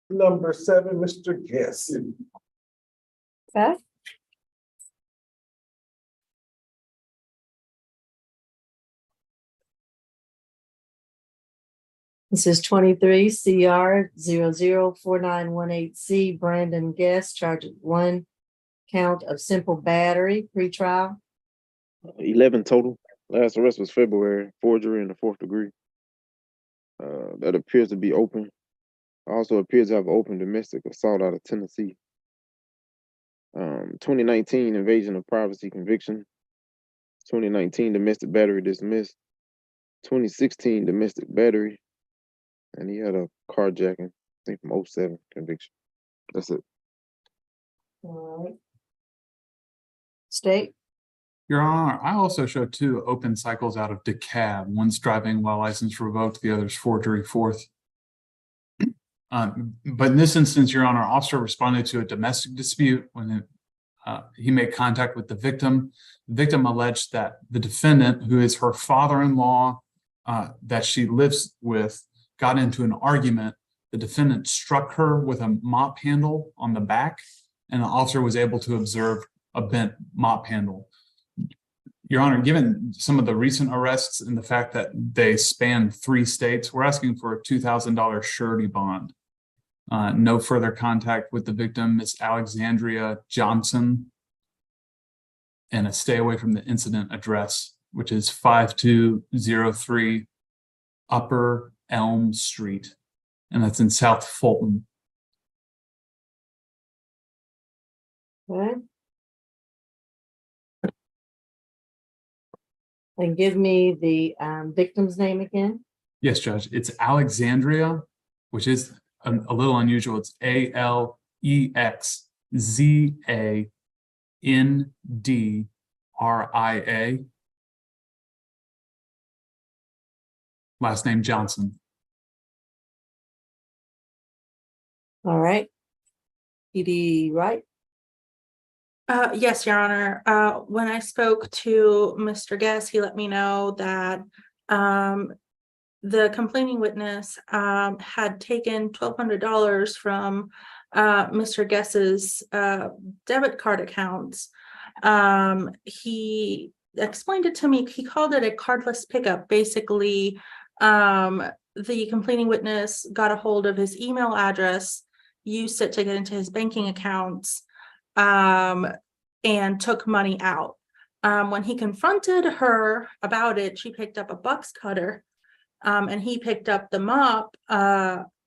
Speaker 10: Number 7, Mr. Gasson.
Speaker 1: Okay. This is 23 CR 004918C, Brandon Guest, charged with 1 count of simple battery, pretrial.
Speaker 4: 11 total. Last arrest was February, forgery in the 4th degree. That appears to be open. Also appears to have open domestic assault out of Tennessee. 2019 invasion of privacy conviction. 2019 domestic battery dismissed. 2016 domestic battery. And he had a carjacking, I think from 07 conviction. That's it.
Speaker 1: All right. State.
Speaker 7: Your Honor, I also show 2 open cycles out of DeKalb. One's driving while license revoked, the other's forgery, 4th. But in this instance, Your Honor, officer responded to a domestic dispute when he made contact with the victim. The victim alleged that the defendant, who is her father-in-law that she lives with, got into an argument. The defendant struck her with a mop handle on the back, and the officer was able to observe a bent mop handle. Your Honor, given some of the recent arrests and the fact that they span 3 states, we're asking for a $2,000 surety bond. No further contact with the victim, Miss Alexandria Johnson, and a stay away from the incident address, which is 5203 Upper Elm Street, and that's in South Fulton.
Speaker 1: Okay. And give me the victim's name again.
Speaker 7: Yes, Judge, it's Alexandria, which is a little unusual. It's Alexandria. Last name Johnson.
Speaker 1: All right. PD, right?
Speaker 8: Yes, Your Honor. When I spoke to Mr. Guest, he let me know that the complaining witness had taken $1,200 from Mr. Guest's debit card accounts. He explained it to me. He called it a cardless pickup. Basically, the complaining witness got a hold of his email address, used it to get into his banking accounts, and took money out. When he confronted her about it, she picked up a box cutter, and he picked up the mop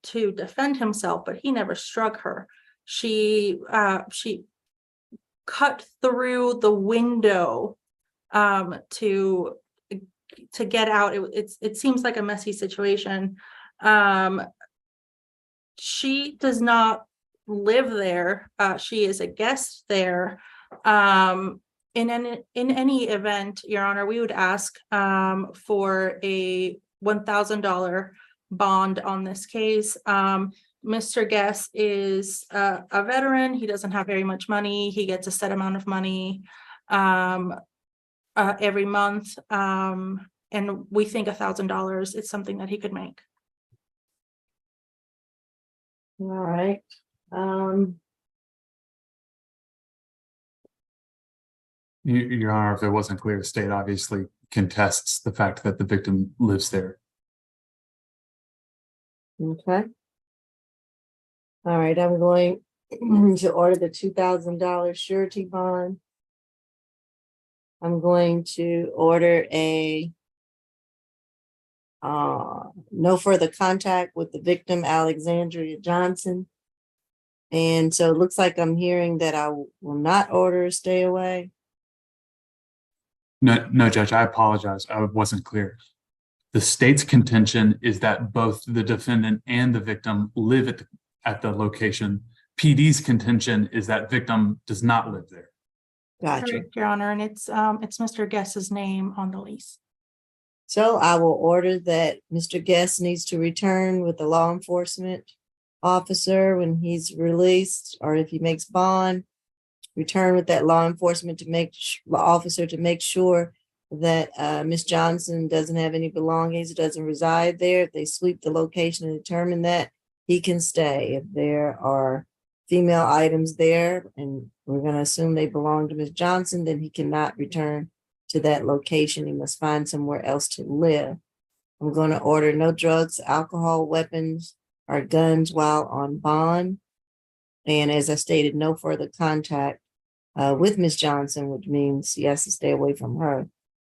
Speaker 8: to defend himself, but he never struck her. She cut through the window to get out. It seems like a messy situation. She does not live there. She is a guest there. In any event, Your Honor, we would ask for a $1,000 bond on this case. Mr. Guest is a veteran. He doesn't have very much money. He gets a set amount of money every month. And we think $1,000 is something that he could make.
Speaker 1: All right.
Speaker 7: Your Honor, if it wasn't clear, the state obviously contests the fact that the victim lives there.
Speaker 1: Okay. All right, I'm going to order the $2,000 surety bond. I'm going to order a no further contact with the victim, Alexandria Johnson. And so it looks like I'm hearing that I will not order a stay away.
Speaker 7: No, Judge, I apologize. I wasn't clear. The state's contention is that both the defendant and the victim live at the location. PD's contention is that victim does not live there.
Speaker 1: Gotcha.
Speaker 8: Correct, Your Honor, and it's Mr. Guest's name on the lease.
Speaker 1: So I will order that Mr. Guest needs to return with the law enforcement officer when he's released, or if he makes bond, return with that law enforcement officer to make sure that Ms. Johnson doesn't have any belongings, doesn't reside there. If they sweep the location and determine that, he can stay. If there are female items there, and we're going to assume they belong to Ms. Johnson, then he cannot return to that location. He must find somewhere else to live. I'm going to order no drugs, alcohol, weapons, or guns while on bond. And as I stated, no further contact with Ms. Johnson, which means he has to stay away from her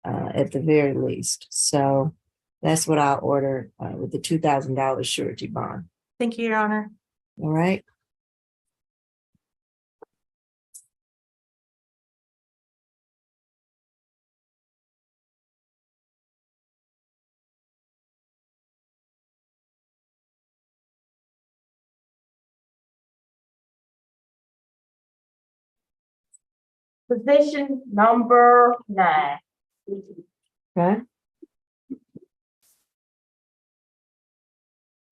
Speaker 1: at the very least. So that's what I'll order with the $2,000 surety bond.
Speaker 8: Thank you, Your Honor.
Speaker 1: All right.
Speaker 3: Position number 9.
Speaker 1: Okay.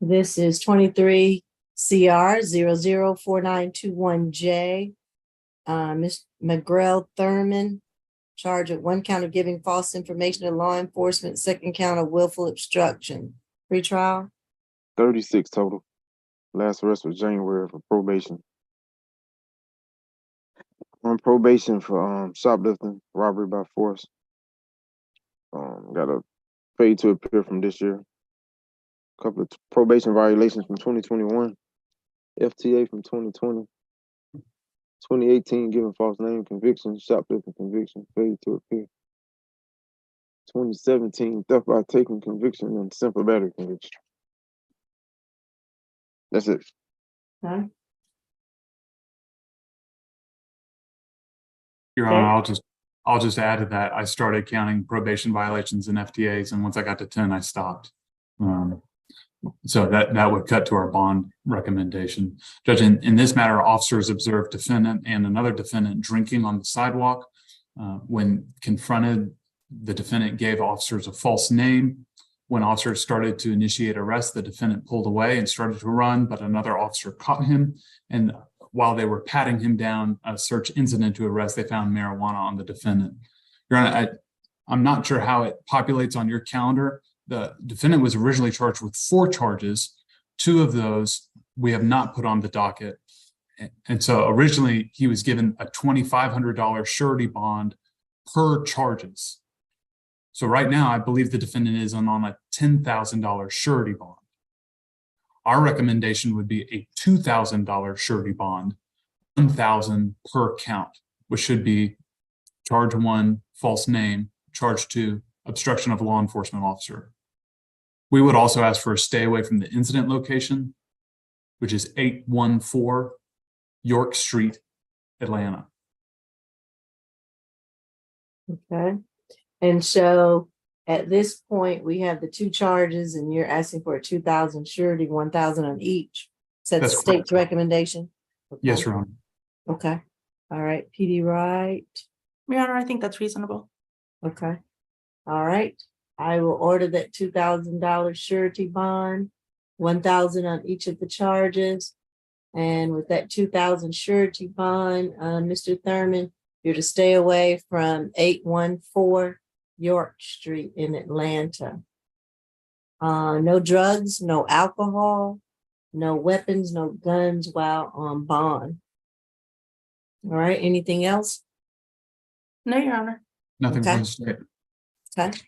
Speaker 1: This is 23 CR 004921J. Ms. McGrail Thurman, charged with 1 count of giving false information to law enforcement, 2nd count of willful obstruction. Pretrial.
Speaker 4: 36 total. Last arrest was January for probation. On probation for shoplifting, robbery by force, Got a fade to appear from this year. Couple of probation violations from 2021, FTA from 2020, 2018 giving false name conviction, shoplifting conviction, fade to appear. 2017 theft by taking conviction and simple battery conviction. That's it.
Speaker 1: Okay.
Speaker 7: Your
Speaker 1: Okay.
Speaker 7: Honor, I'll just add to that. I started counting probation violations and FTAs, and once I got to 10, I stopped. So that would cut to our bond recommendation. Judge, in this matter, officers observed defendant and another defendant drinking on the sidewalk. When confronted, the defendant gave officers a false name. When officers started to initiate arrest, the defendant pulled away and started to run, but another officer caught him. And while they were patting him down, a search incident to arrest, they found marijuana on the defendant. Your Honor, I'm not sure how it populates on your calendar. The defendant was originally charged with 4 charges. 2 of those we have not put on the docket. And so originally he was given a $2,500 surety bond per charges. So right now, I believe the defendant is on a $10,000 surety bond. Our recommendation would be a $2,000 surety bond, $1,000 per count, which should be charge 1, false name, charge 2, obstruction of a law enforcement officer. We would also ask for a stay away from the incident location, which is 814 York Street, Atlanta.
Speaker 1: Okay. And so at this point, we have the 2 charges and you're asking for a 2,000 surety, 1,000 on each. So that's
Speaker 7: That's
Speaker 1: the state's
Speaker 7: correct.
Speaker 1: recommendation? Okay.
Speaker 7: Yes, Your Honor.
Speaker 1: Okay. All right. PD Wright.
Speaker 8: Your Honor, I think that's reasonable.
Speaker 1: Okay. All right. I will order that $2,000 surety bond, 1,000 on each of the charges. And with that 2,000 surety bond, Mr. Thurman, you're to stay away from 814 York Street in Atlanta. No drugs, no alcohol, no weapons, no guns while on bond. All right, anything else?
Speaker 8: No, Your Honor.
Speaker 7: Nothing
Speaker 1: Okay.
Speaker 7: from the state.
Speaker 1: Okay.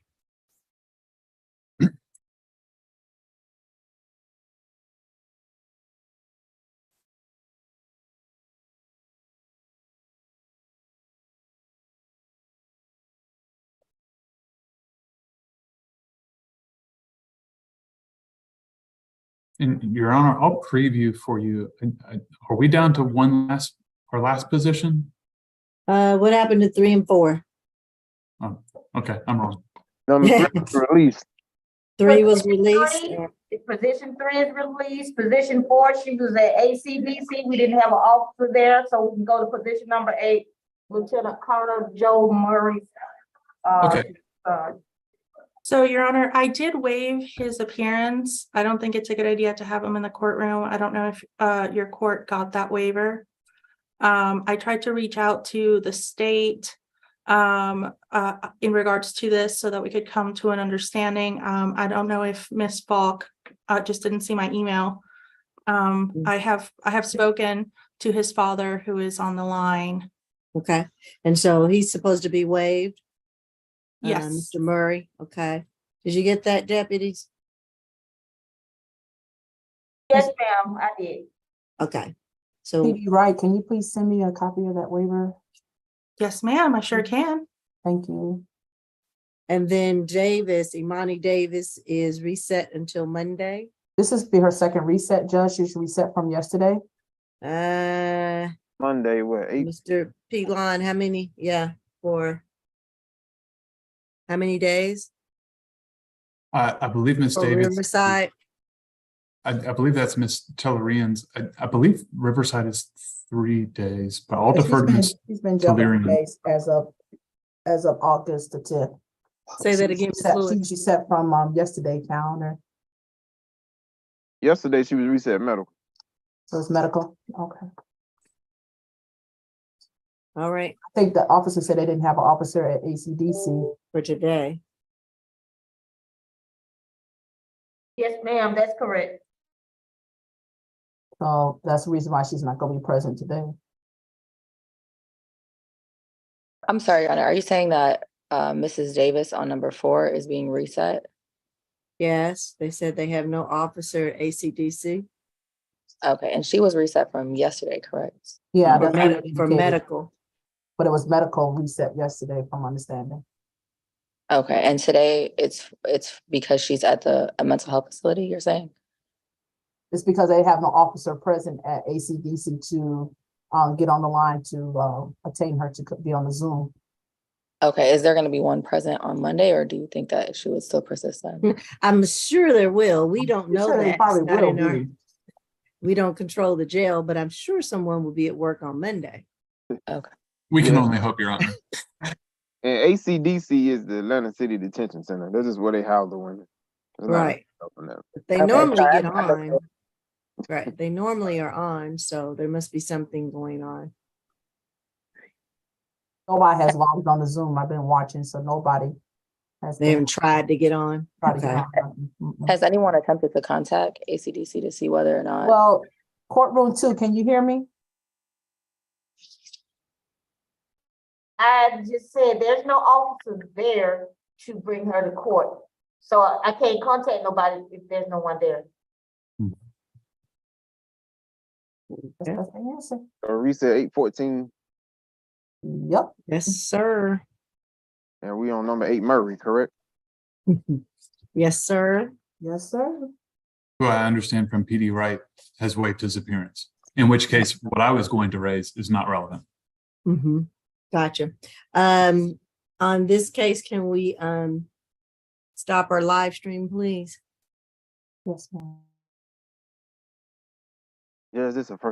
Speaker 7: And Your Honor, I'll preview for you. Are we down to our last position?
Speaker 1: What happened to 3 and 4?
Speaker 7: Oh, okay, I'm wrong.
Speaker 4: Number 3 was released.
Speaker 1: 3 was released.
Speaker 3: Position 3 is released. Position 4, she was at ACBC. We didn't have an officer there, so we can go to position number 8, Lieutenant Colonel Joe Murray.
Speaker 7: Okay.
Speaker 8: So, Your Honor, I did waive his appearance. I don't think it's a good idea to have him in the courtroom. I don't know if your court got that waiver. I tried to reach out to the state in regards to this so that we could come to an understanding. I don't know if Ms. Falk just didn't see my email. I have spoken to his father, who is on the line.
Speaker 1: Okay, and so he's supposed to be waived?
Speaker 8: Yes.
Speaker 1: Mr. Murray, okay. Did you get that, deputies?
Speaker 3: Yes, ma'am, I did.
Speaker 1: Okay, so,
Speaker 2: PD Wright, can you please send me a copy of that waiver?
Speaker 8: Yes, ma'am, I sure can.
Speaker 2: Thank you.
Speaker 1: and then Imani Davis is reset until Monday.
Speaker 2: This is be her second reset, Judge. She's reset from yesterday.
Speaker 4: Monday, what, 8?
Speaker 1: Mr. Pilon, how many? Yeah, for how many days?
Speaker 7: I believe Ms.
Speaker 1: For
Speaker 7: Davis.
Speaker 1: Riverside?
Speaker 7: I believe that's Ms. Tellerian's. I believe Riverside is 3 days, but I'll defer to Ms.
Speaker 2: She's been jumping
Speaker 7: Tellerian.
Speaker 2: days as of August the 10th.
Speaker 1: Say that again, Ms. Lewis.
Speaker 2: She set from yesterday calendar.
Speaker 4: Yesterday, she was reset medical.
Speaker 2: So it's medical. Okay.
Speaker 1: All right,
Speaker 2: I think the officer said they didn't have an officer at ACDC.
Speaker 1: for today.
Speaker 3: Yes, ma'am, that's correct.
Speaker 2: So that's the reason why she's not gonna be present today.
Speaker 5: I'm sorry, Your Honor, are you saying that Mrs. Davis on number 4 is being reset.
Speaker 1: Yes, they said they have no officer at ACDC
Speaker 5: Okay, and she was reset from yesterday, correct?
Speaker 2: Yeah,
Speaker 1: for
Speaker 2: that's what it
Speaker 1: for
Speaker 2: indicated,
Speaker 1: medical.
Speaker 2: but it was medical reset yesterday, from understanding.
Speaker 5: Okay, and today it's because she's at a mental health facility, you're saying?
Speaker 2: It's because they have no officer present at ACDC to get on the line to attain her to be on the Zoom.
Speaker 5: Okay, is there gonna be one present on Monday, or do you think that issue would still persist then?
Speaker 1: I'm sure there will. We don't know
Speaker 2: Sure, they
Speaker 1: that. It's
Speaker 2: probably
Speaker 1: not
Speaker 2: will
Speaker 1: in our,
Speaker 2: be.
Speaker 1: we don't control the jail, but I'm sure someone will be at work on Monday.
Speaker 5: Okay,
Speaker 7: We can
Speaker 4: Yeah.
Speaker 7: only hope, Your Honor.
Speaker 4: And ACDC is the Atlanta City Detention Center. This is where they house the women. It's not
Speaker 1: Right.
Speaker 4: helping them.
Speaker 1: But they
Speaker 5: Okay,
Speaker 1: normally
Speaker 5: sorry,
Speaker 1: get
Speaker 5: I missed
Speaker 1: on. Right. They normally are on, so there must be something going on.
Speaker 2: Nobody has logged on the Zoom. I've been watching, so nobody has.
Speaker 1: They
Speaker 2: been
Speaker 1: haven't tried to get on.
Speaker 2: tried to get
Speaker 1: Okay.
Speaker 2: on. Mm-mm.
Speaker 5: Has anyone attempted to contact ACDC to see whether or not?
Speaker 2: Well, courtroom 2, can you hear me?
Speaker 3: I just said, there's no officer there to bring her to court. So I can't contact nobody if there's no one there.
Speaker 2: That's the answer.
Speaker 4: Reset 814,
Speaker 2: Yep.
Speaker 1: Yes, sir.
Speaker 4: and we on number 8 Murray, correct?
Speaker 1: Yes, sir.
Speaker 2: Yes, sir.
Speaker 7: Who I understand from PD Wright has waived his appearance, in which case what I was going to raise is not relevant.
Speaker 1: Mm-hmm. Gotcha. On this case, can we stop our live stream, please?
Speaker 2: Yes, ma'am.
Speaker 4: Yeah, is this a first